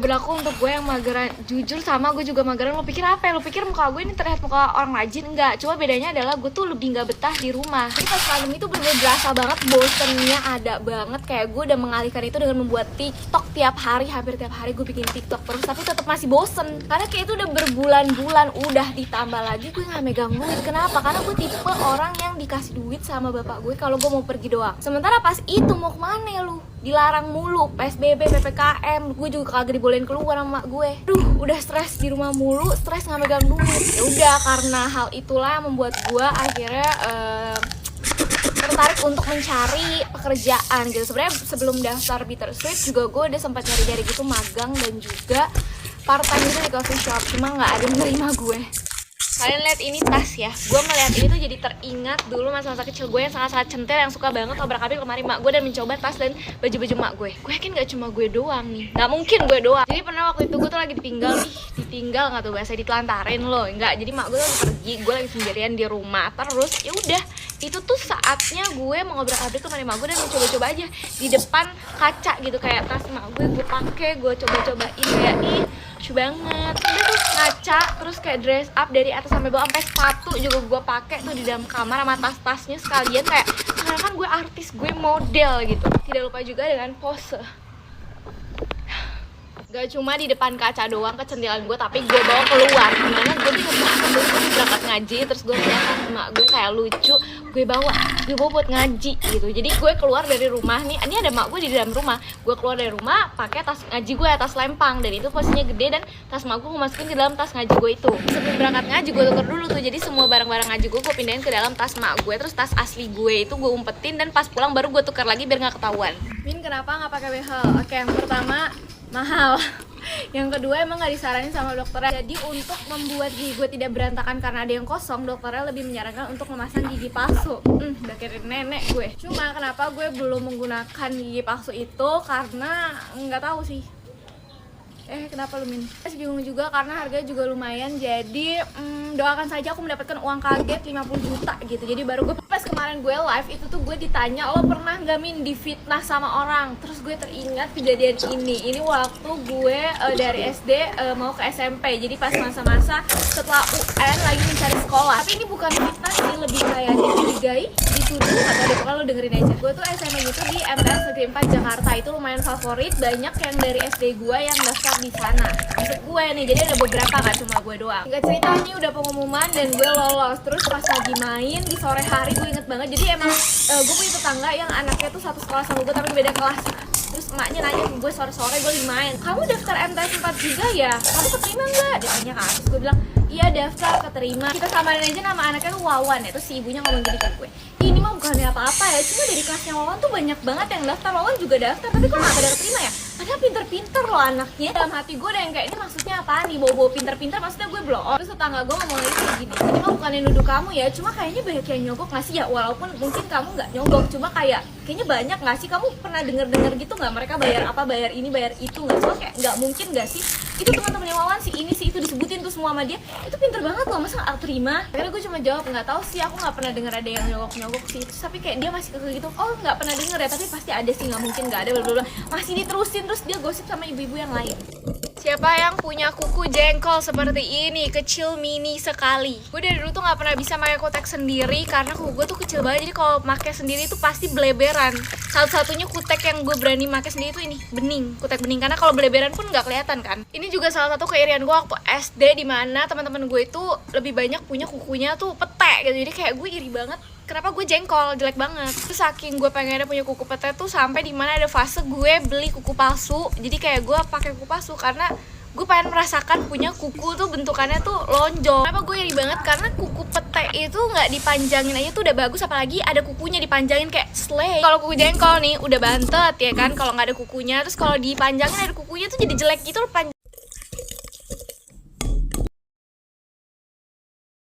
Berlaku untuk gue yang mageran. Jujur sama gue juga mageran. Lo pikir apa ya? Lo pikir muka gue ini terlihat muka orang rajin? Enggak, cuma bedanya adalah gue tuh lebih gak betah di rumah. Jadi pas pandemi tuh bener-bener berasa banget, bosennya ada banget. Kayak gue udah mengalihkan itu dengan membuat TikTok tiap hari. Hampir tiap hari gue bikin TikTok terus, tapi tetap masih bosen. Karena kayak itu udah berbulan-bulan. Udah ditambah lagi gue gak megang duit. Kenapa? Karena gue tipe orang yang dikasih duit sama bapak gue kalau gue mau pergi doang. Sementara pas itu mau kemana ya lu? Dilarang mulu, PSBB, PPKM, gue juga kagak dibolehin keluar sama mak gue. Duh, udah stres di rumah mulu, stres nggak megang duit. Ya udah, karena hal itulah yang membuat gue akhirnya tertarik untuk mencari pekerjaan gitu. Sebenarnya sebelum daftar Bittersweet juga gue udah sempat nyari-nyari gitu, magang dan juga part time gitu di coffee shop, cuma nggak ada yang nerima gue. Kalian lihat ini tas ya, gue melihat ini tuh jadi teringat dulu masa-masa kecil gue yang sangat-sangat centil, yang suka banget obrak-abrik lemari mak gue dan mencoba tas dan baju-baju mak gue. Gue yakin gak cuma gue doang nih, gak mungkin gue doang. Jadi pernah waktu itu gue tuh lagi ditinggal nggak tuh bahasa, ditelantarin loh, enggak. Jadi mak gue tuh lagi pergi, gue lagi sendirian di rumah. Terus ya udah, itu tuh saatnya gue mau ngobrak-abrik lemari mak gue dan mencoba-coba aja di depan kaca gitu, kayak tas mak gue pakai, gue coba-cobain kayak ih lucu banget. Udah tuh ngaca, terus kayak dress up dari atas sampai bawah, sampai sepatu juga gue pakai tuh di dalam kamar sama tas-tasnya sekalian, kayak karena kan gue artis, gue model gitu. Tidak lupa juga dengan pose. Gak cuma di depan kaca doang kecentilan gue, tapi gue bawa keluar. Gimana gue bingung banget, gue berangkat ngaji, terus gue lihat sama gue kayak lucu, gue bawa buat ngaji gitu. Jadi gue keluar dari rumah nih, ini ada mak gue di dalam rumah, gue keluar dari rumah pakai tas ngaji gue, tas lempang, dan itu posisinya gede, dan tas mak gue masukin ke dalam tas ngaji gue itu. Sebelum berangkat ngaji gue tuker dulu tuh, jadi semua barang-barang ngaji gue pindahin ke dalam tas mak gue, terus tas asli gue itu gue umpetin, dan pas pulang baru gue tukar lagi biar nggak ketahuan. Min, kenapa nggak pakai behel? Oke, yang pertama mahal. Yang kedua emang gak disaranin sama dokternya. Jadi untuk membuat gigi gue tidak berantakan karena ada yang kosong, dokternya lebih menyarankan untuk memasang gigi palsu. Udah kayak nenek gue. Cuma kenapa gue belum menggunakan gigi palsu itu, karena nggak tahu sih. Kenapa lu, Min? Saya bingung juga karena harganya juga lumayan. Jadi doakan saja aku mendapatkan uang kaget 50 juta gitu. Jadi baru gue pas kemarin gue live itu tuh gue ditanya, lo pernah nggak, Min, difitnah sama orang? Terus gue teringat kejadian ini. Ini waktu gue dari SD mau ke SMP. Jadi pas masa-masa setelah UN lagi mencari sekolah. Tapi ini bukan fitnah sih, lebih kayak dicurigai, dituduh, atau ada pokoknya lo dengerin aja. Gue tuh SMP gitu di MTS Negeri 4 Jakarta. Itu lumayan favorit, banyak yang dari SD gue yang daftar di sana. Maksud gue nih, jadi ada beberapa, gak cuma gue doang. Singkat cerita, ini udah pengumuman dan gue lolos. Terus pas lagi main di sore hari, gue inget banget. Jadi emang gue punya tetangga yang anaknya tuh satu sekolah sama gue tapi beda kelas. Terus emaknya nanya ke gue sore-sore, gue lagi main, kamu daftar MTS 4 juga ya? Kamu keterima nggak? Dia tanya kan. Terus gue bilang, iya daftar, keterima. Kita samarin aja nama anaknya tuh Wawan ya. Terus si ibunya ngomong gini ke gue, ini mah bukannya apa-apa ya, cuma dari kelasnya Wawan tuh banyak banget yang daftar. Wawan juga daftar, tapi kok nggak ada keterima ya? Padahal pinter-pinter loh anaknya. Dalam hati gue udah yang kayak, ini maksudnya apaan nih, bawa-bawa pinter-pinter, maksudnya gue blow on. Terus tetangga gue ngomong lagi kayak gini, ini mah bukannya nuduh kamu ya, cuma kayaknya banyak yang nyogok nggak sih ya? Walaupun mungkin kamu nggak nyogok, cuma kayaknya banyak nggak sih? Kamu pernah denger gitu nggak, mereka bayar apa, bayar ini, bayar itu nggak? Cuma kayak nggak mungkin nggak sih? Itu teman-temannya Wawan sih, ini sih itu disebutin tuh semua sama dia. Itu pinter banget loh, masa nggak terima? Akhirnya gue cuma jawab, nggak tahu sih, aku nggak pernah denger ada yang nyogok sih. Terus tapi kayak dia masih kekeh gitu, oh nggak pernah denger ya, tapi pasti ada sih, nggak mungkin nggak ada, blablabla. Masih diterusin, terus dia gosip sama ibu-ibu yang lain. Siapa yang punya kuku jengkol seperti ini, kecil mini sekali? Gue dari dulu tuh nggak pernah bisa pakai kutek sendiri karena kuku gue tuh kecil banget. Jadi kalau pakai sendiri tuh pasti beleberan. Satu-satunya kutek yang gue berani pakai sendiri tuh ini, bening, kutek bening. Karena kalau beleberan pun nggak kelihatan kan. Ini juga salah satu keirian gue waktu SD, di mana teman-teman gue itu lebih banyak punya kukunya tuh pete gitu. Jadi kayak gue iri banget. Kenapa gue jengkol, jelek banget. Terus saking gue pengennya punya kuku pete tuh sampai dimana ada fase gue beli kuku palsu. Jadi kayak gue pakai kuku palsu karena gue pengen merasakan punya kuku tuh bentukannya tuh lonjong. Kenapa gue iri banget? Karena kuku pete itu nggak dipanjangin aja tuh udah bagus, apalagi ada kukunya dipanjangin kayak slay. Kalau kuku jengkol nih udah bantet ya kan, kalau nggak ada kukunya. Terus kalau dipanjangin ada kukunya tuh jadi jelek gitu loh.